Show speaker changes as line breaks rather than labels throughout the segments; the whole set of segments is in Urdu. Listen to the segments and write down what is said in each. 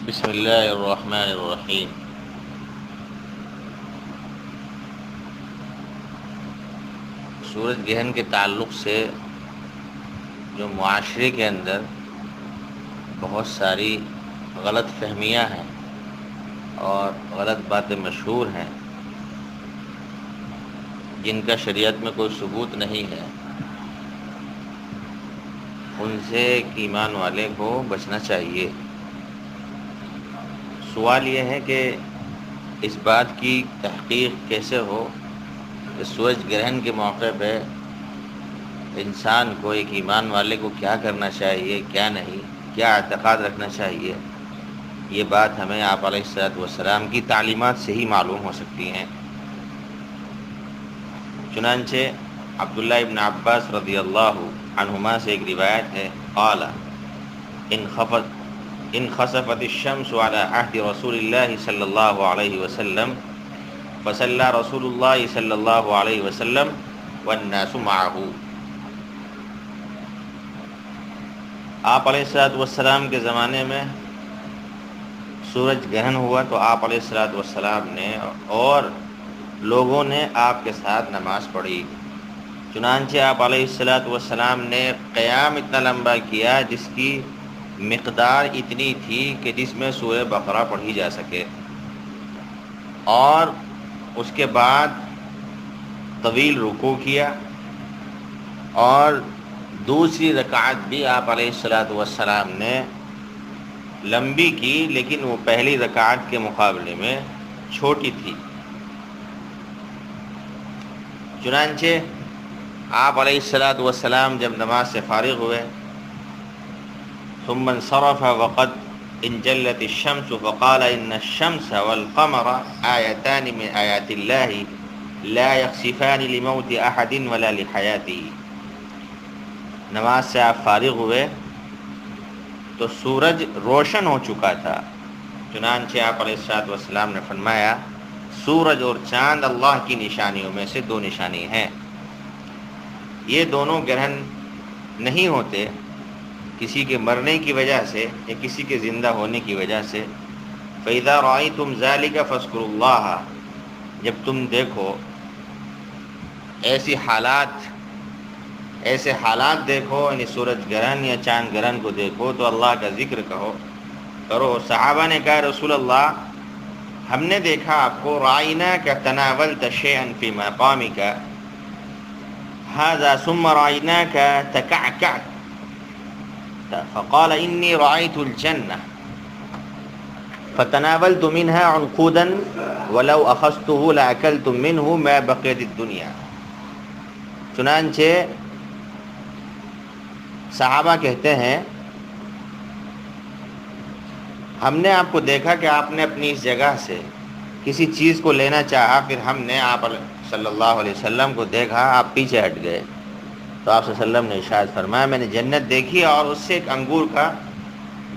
بسم اللہ الرحمن الرحیم۔ سورج گرہن کے تعلق سے جو معاشرے کے اندر بہت ساری غلط فہمیاں ہیں اور غلط باتیں مشہور ہیں جن کا شریعت میں کوئی ثبوت نہیں ہے، ان سے ایک ایمان والے کو بچنا چاہیے۔ سوال یہ ہے کہ اس بات کی تحقیق کیسے ہو کہ سورج گرہن کے موقع پہ انسان کو، ایک ایمان والے کو کیا کرنا چاہیے، کیا نہیں، کیا اعتقاد رکھنا چاہیے۔ یہ بات ہمیں آپ علیہ الصلوۃ والسلام کی تعلیمات سے ہی معلوم ہو سکتی ہیں۔ چنانچہ عبداللہ ابن عباس رضی اللہ عنہما سے ایک روایت ہے، قال ان خسفت الشمس على عهد رسول الله صلی اللہ علیہ وسلم فصلى رسول اللہ صلی اللہ علیہ وسلم والناس معه۔ آپ علیہ الصلوۃ والسلام کے زمانے میں سورج گرہن ہوا تو آپ علیہ الصلوۃ والسلام نے اور لوگوں نے آپ کے ساتھ نماز پڑھی۔ چنانچہ آپ علیہ الصلوۃ والسلام نے قیام اتنا لمبا کیا جس کی مقدار اتنی تھی کہ جس میں سورہ بقرہ پڑھی جا سکے، اور اس کے بعد طویل رکوع کیا، اور دوسری رکعت بھی آپ علیہ الصلوۃ والسلام نے لمبی کی، لیکن وہ پہلی رکعت کے مقابلے میں چھوٹی تھی۔ چنانچہ آپ علیہ الصلوۃ والسلام جب نماز سے فارغ ہوئے، ثم انصرف وقد انجلت الشمس فقال ان الشمس والقمر آیتان من آیات اللہ لا یخسفان لموت احد ولا لحیاته۔ نماز سے آپ فارغ ہوئے تو سورج روشن ہو چکا تھا۔ چنانچہ آپ علیہ الصلوۃ والسلام نے فرمایا، سورج اور چاند اللہ کی نشانیوں میں سے دو نشانی ہیں، یہ دونوں گرہن نہیں ہوتے کسی کے مرنے کی وجہ سے یا کسی کے زندہ ہونے کی وجہ سے۔ فَإِذَا رَأَيْتُمْ ذَلِكَ فَاذْكُرُوا اللَّهَ، جب تم دیکھو ایسے حالات دیکھو، یعنی سورج گرہن یا چاند گرہن کو دیکھو تو اللہ کا ذکر کرو۔ صحابہ نے کہا رسول اللہ، ہم نے دیکھا آپ کو، رَأَيْنَاكَ تَنَاوَلْتَ شَيْئًا فِي مَقَامِكَ هَذَا ثُمَّ رَأَيْنَاكَ تَكَعْكَعْتَ فقال إني رأيت الجنة فتناولت منها عنقودا ولو أخذته لأكلت منه ما بقيت الدنيا۔ چنانچہ صحابہ کہتے ہیں، ہم نے آپ کو دیکھا کہ آپ نے اپنی اس جگہ سے کسی چیز کو لینا چاہا، پھر ہم نے آپ صلی اللہ علیہ وسلم کو دیکھا، آپ پیچھے ہٹ گئے تو آپ صلی اللہ علیہ وسلم نے ارشاد فرمایا، میں نے جنت دیکھی اور اس سے ایک انگور کا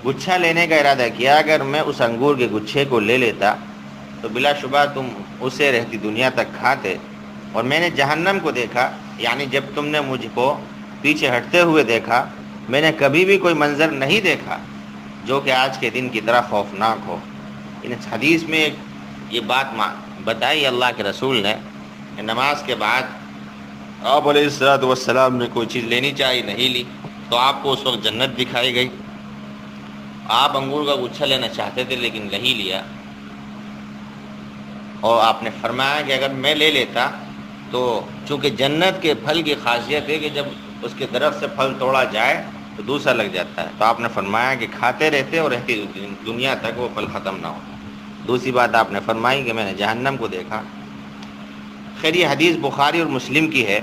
گچھا لینے کا ارادہ کیا، اگر میں اس انگور کے گچھے کو لے لیتا تو بلا شبہ تم اسے رہتی دنیا تک کھاتے۔ اور میں نے جہنم کو دیکھا، یعنی جب تم نے مجھ کو پیچھے ہٹتے ہوئے دیکھا، میں نے کبھی بھی کوئی منظر نہیں دیکھا جو کہ آج کے دن کی طرح خوفناک ہو۔ ان حدیث میں یہ بات بتائی اللہ کے رسول نے کہ نماز کے بعد آپ علیہ الصلوۃ والسلام نے کوئی چیز لینی چاہی، نہیں لی تو آپ کو اس وقت جنت دکھائی گئی۔ آپ انگور کا گچھا لینا چاہتے تھے لیکن نہیں لیا، اور آپ نے فرمایا کہ اگر میں لے لیتا تو چونکہ جنت کے پھل کی خاصیت ہے کہ جب اس کے درخت سے پھل توڑا جائے تو دوسرا لگ جاتا ہے، تو آپ نے فرمایا کہ کھاتے رہتے اور رہتی دنیا تک وہ پھل ختم نہ ہو۔ دوسری بات آپ نے فرمائی کہ میں نے جہنم کو دیکھا۔ خیر یہ حدیث بخاری اور مسلم کی ہے۔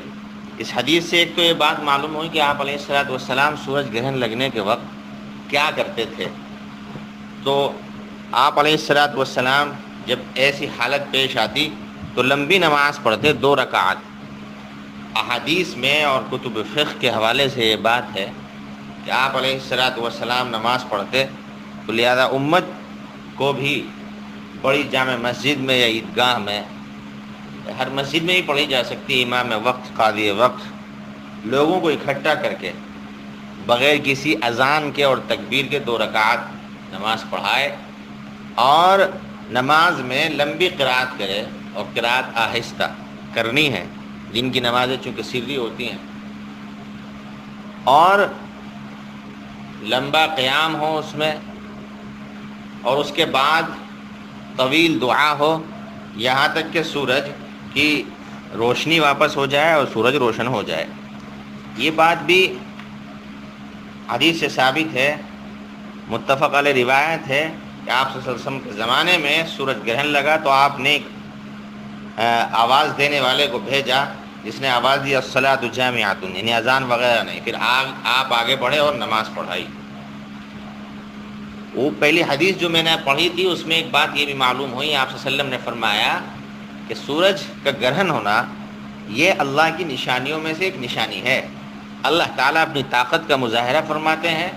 اس حدیث سے ایک تو یہ بات معلوم ہوئی کہ آپ علیہ الصلوۃ والسلام سورج گرہن لگنے کے وقت کیا کرتے تھے۔ تو آپ علیہ الصلوۃ والسلام جب ایسی حالت پیش آتی تو لمبی نماز پڑھتے، 2 رکعت۔ احادیث میں اور کتب فقہ کے حوالے سے یہ بات ہے کہ آپ علیہ الصلوۃ والسلام نماز پڑھتے تو لہذا امت کو بھی بڑی جامع مسجد میں یا عیدگاہ میں، ہر مسجد میں ہی پڑھی جا سکتی، امام وقت، قاضی وقت، لوگوں کو اکٹھا کر کے بغیر کسی اذان کے اور تکبیر کے 2 رکعت نماز پڑھائے اور نماز میں لمبی قرات کرے اور قرات آہستہ کرنی ہے، دن کی نمازیں چونکہ سری ہوتی ہیں، اور لمبا قیام ہو اس میں، اور اس کے بعد طویل دعا ہو یہاں تک کہ سورج کی روشنی واپس ہو جائے اور سورج روشن ہو جائے۔ یہ بات بھی حدیث سے ثابت ہے، متفق علیہ روایت ہے کہ آپ صلی اللہ علیہ وسلم کے زمانے میں سورج گرہن لگا تو آپ نے آواز دینے والے کو بھیجا جس نے آواز دی الصلاۃ جامعۃ، یعنی اذان وغیرہ نہیں، پھر آپ آگے بڑھے اور نماز پڑھائی۔ وہ پہلی حدیث جو میں نے پڑھی تھی اس میں ایک بات یہ بھی معلوم ہوئی، آپ صلی اللہ علیہ وسلم نے فرمایا کہ سورج کا گرہن ہونا یہ اللہ کی نشانیوں میں سے ایک نشانی ہے۔ اللہ تعالیٰ اپنی طاقت کا مظاہرہ فرماتے ہیں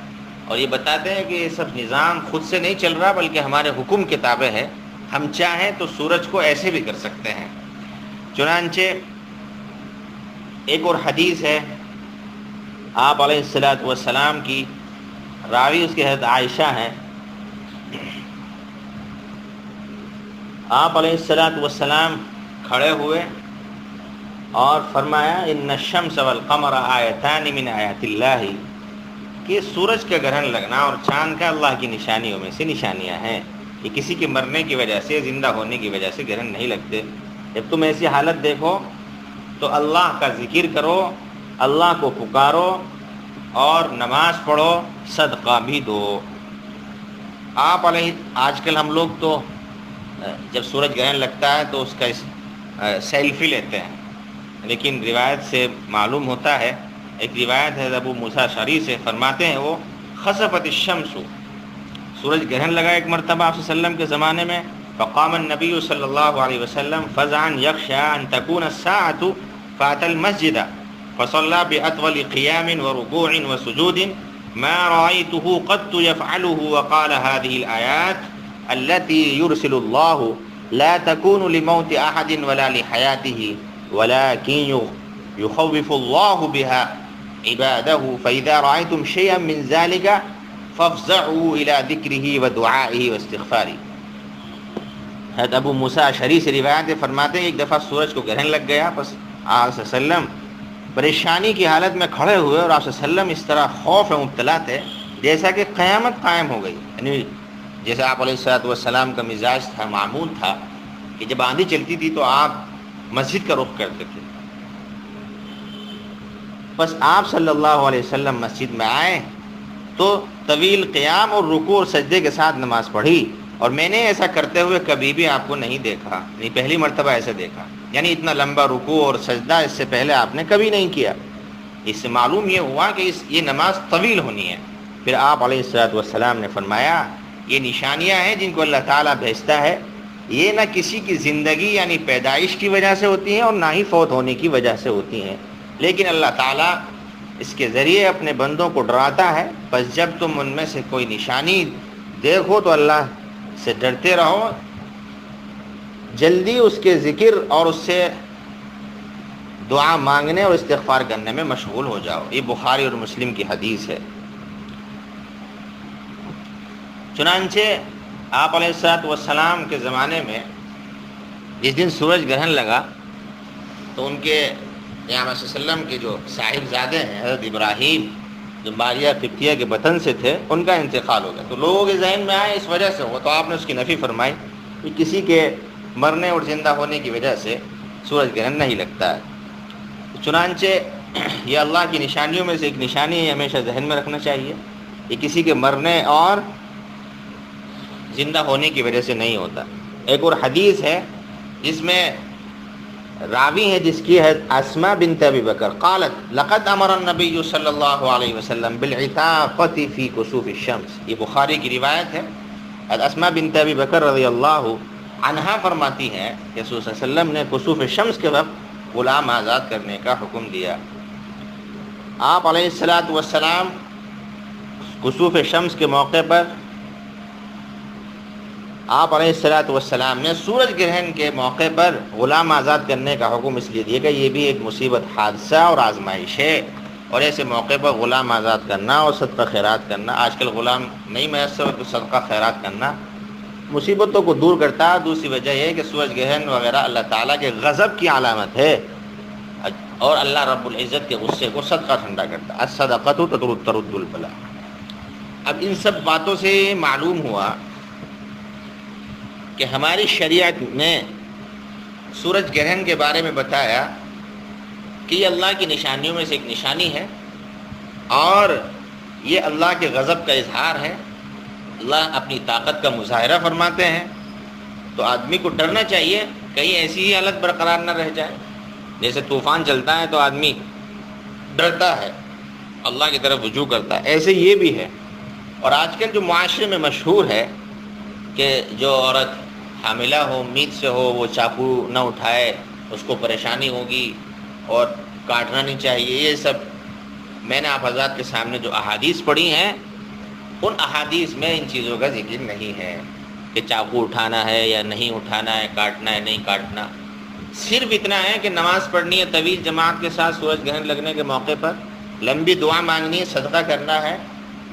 اور یہ بتاتے ہیں کہ یہ سب نظام خود سے نہیں چل رہا بلکہ ہمارے حکم کے تابع ہے، ہم چاہیں تو سورج کو ایسے بھی کر سکتے ہیں۔ چنانچہ ایک اور حدیث ہے آپ علیہ الصلاۃ والسلام کی، راوی اس کی حضرت عائشہ ہیں، آپ علیہ الصلاۃ والسلام کھڑے ہوئے اور فرمایا ان الشمس والقمر آیتان من آیات اللہ، کہ سورج کا گرہن لگنا اور چاند کا اللہ کی نشانیوں میں سے نشانیاں ہیں، کہ کسی کے مرنے کی وجہ سے، زندہ ہونے کی وجہ سے گرہن نہیں لگتے۔ جب تم ایسی حالت دیکھو تو اللہ کا ذکر کرو، اللہ کو پکارو اور نماز پڑھو، صدقہ بھی دو۔ آپ علیہ آج کل ہم لوگ تو جب سورج گرہن لگتا ہے تو اس کا سیلفی لیتے ہیں، لیکن روایت سے معلوم ہوتا ہے، ایک روایت ہے ابو موسیٰ اشعری سے، فرماتے ہیں وہ خسفت الشمس، سورج گرہن لگا ایک مرتبہ آپ صلی اللہ علیہ وسلم کے زمانے میں، فقام النبی صلی اللہ علیہ وسلم فزعا یخشى ان تكون الساعة فاتى المسجد فصلى بأطول قيام وركوع وسجود ما رأيته قط يفعله، وقال هذه الآيات التي يرسل الله لا تكون لموت أحد ولا لحياته ولكن يخوف الله بها عباده، فإذا رأيتم شيئا من ذلك فافزعوا إلى ذكره ودعائه واستغفاره۔ حضرت ابو موسیٰ اشعری سے روایت فرماتے ہیں ایک دفعہ سورج کو گرہن لگ گیا، بس آپ صلی اللہ علیہ وسلم پریشانی کی حالت میں کھڑے ہوئے اور آپ صلی اللہ علیہ وسلم اس طرح خوف میں مبتلا تھے جیسا کہ قیامت قائم ہو گئی، یعنی جیسے آپ علیہ الصلوۃ والسلام کا مزاج تھا، معمول تھا کہ جب آندھی چلتی تھی تو آپ مسجد کا رخ کرتے تھے۔ بس آپ صلی اللہ علیہ وسلم مسجد میں آئے تو طویل قیام اور رکوع اور سجدے کے ساتھ نماز پڑھی، اور میں نے ایسا کرتے ہوئے کبھی بھی آپ کو نہیں دیکھا، نہیں پہلی مرتبہ ایسا دیکھا، یعنی اتنا لمبا رکوع اور سجدہ اس سے پہلے آپ نے کبھی نہیں کیا۔ اس سے معلوم یہ ہوا کہ یہ نماز طویل ہونی ہے۔ پھر آپ علیہ الصلوۃ والسلام نے فرمایا یہ نشانیاں ہیں جن کو اللہ تعالیٰ بھیجتا ہے، یہ نہ کسی کی زندگی یعنی پیدائش کی وجہ سے ہوتی ہیں اور نہ ہی فوت ہونے کی وجہ سے ہوتی ہیں، لیکن اللہ تعالیٰ اس کے ذریعے اپنے بندوں کو ڈراتا ہے۔ بس جب تم ان میں سے کوئی نشانی دیکھو تو اللہ سے ڈرتے رہو، جلدی اس کے ذکر اور اس سے دعا مانگنے اور استغفار کرنے میں مشغول ہو جاؤ۔ یہ بخاری اور مسلم کی حدیث ہے۔ چنانچہ آپ علیہ الصلوۃ والسلام کے زمانے میں جس دن سورج گرہن لگا تو ان کے یہاں صلی اللہ علیہ وسلم کے جو صاحبزادے ہیں حضرت ابراہیم جو ماریہ قبطیہ کے وطن سے تھے، ان کا انتقال ہو گیا، تو لوگوں کے ذہن میں آئے اس وجہ سے ہوا، تو آپ نے اس کی نفی فرمائی کہ کسی کے مرنے اور زندہ ہونے کی وجہ سے سورج گرہن نہیں لگتا ہے۔ چنانچہ یہ اللہ کی نشانیوں میں سے ایک نشانی ہے، ہمیشہ ذہن میں رکھنا چاہیے، یہ کسی کے مرنے اور زندہ ہونے کی وجہ سے نہیں ہوتا۔ ایک اور حدیث ہے جس میں راوی ہے جس کی ہے اسماء بنت ابی بکر، قالت لقد امر النبی صلی اللہ علیہ وسلم بالعتاقۃ فی کسوف الشمس، یہ بخاری کی روایت ہے۔ اسماء بنت ابی بکر رضی اللہ عنہا فرماتی ہیں کہ رسول صلی اللہ علیہ وسلم نے کسوف الشمس کے وقت غلام آزاد کرنے کا حکم دیا۔ آپ علیہ الصلوۃ والسلام کسوف شمس کے موقع پر آپ علیہ الصلوۃ والسلام نے سورج گرہن کے موقع پر غلام آزاد کرنے کا حکم اس لیے دیا کہ یہ بھی ایک مصیبت، حادثہ اور آزمائش ہے، اور ایسے موقع پر غلام آزاد کرنا اور صدقہ خیرات کرنا، آج کل غلام نہیں میسر تو صدقہ خیرات کرنا مصیبتوں کو دور کرتا ہے. دوسری وجہ یہ ہے کہ سورج گرہن وغیرہ اللہ تعالیٰ کے غضب کی علامت ہے اور اللہ رب العزت کے غصے کو صدقہ ٹھنڈا کرتا ہے. الصدقۃ ترد البلاء. اب ان سب باتوں سے معلوم ہوا کہ ہماری شریعت میں سورج گرہن کے بارے میں بتایا کہ یہ اللہ کی نشانیوں میں سے ایک نشانی ہے اور یہ اللہ کے غضب کا اظہار ہے. اللہ اپنی طاقت کا مظاہرہ فرماتے ہیں. تو آدمی کو ڈرنا چاہیے کہیں ایسی ہی حالت برقرار نہ رہ جائے. جیسے طوفان چلتا ہے تو آدمی ڈرتا ہے, اللہ کی طرف رجوع کرتا ہے, ایسے یہ بھی ہے. اور آج کل جو معاشرے میں مشہور ہے کہ جو عورت حاملہ ہو, امید سے ہو, وہ چاقو نہ اٹھائے, اس کو پریشانی ہوگی اور کاٹنا نہیں چاہیے, یہ سب میں نے آپ حضرات کے سامنے جو احادیث پڑھی ہیں ان احادیث میں ان چیزوں کا ذکر نہیں ہے کہ چاقو اٹھانا ہے یا نہیں اٹھانا ہے, کاٹنا ہے نہیں کاٹنا. صرف اتنا ہے کہ نماز پڑھنی ہے طویل جماعت کے ساتھ سورج گرہن لگنے کے موقع پر, لمبی دعا مانگنی ہے, صدقہ کرنا ہے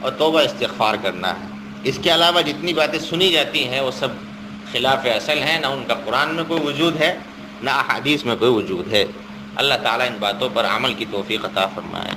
اور توبہ استغفار کرنا ہے. اس کے علاوہ جتنی باتیں سنی جاتی ہیں وہ سب خلاف اصل ہیں, نہ ان کا قرآن میں کوئی وجود ہے نہ احادیث میں کوئی وجود ہے. اللہ تعالیٰ ان باتوں پر عمل کی توفیق عطا فرمائے.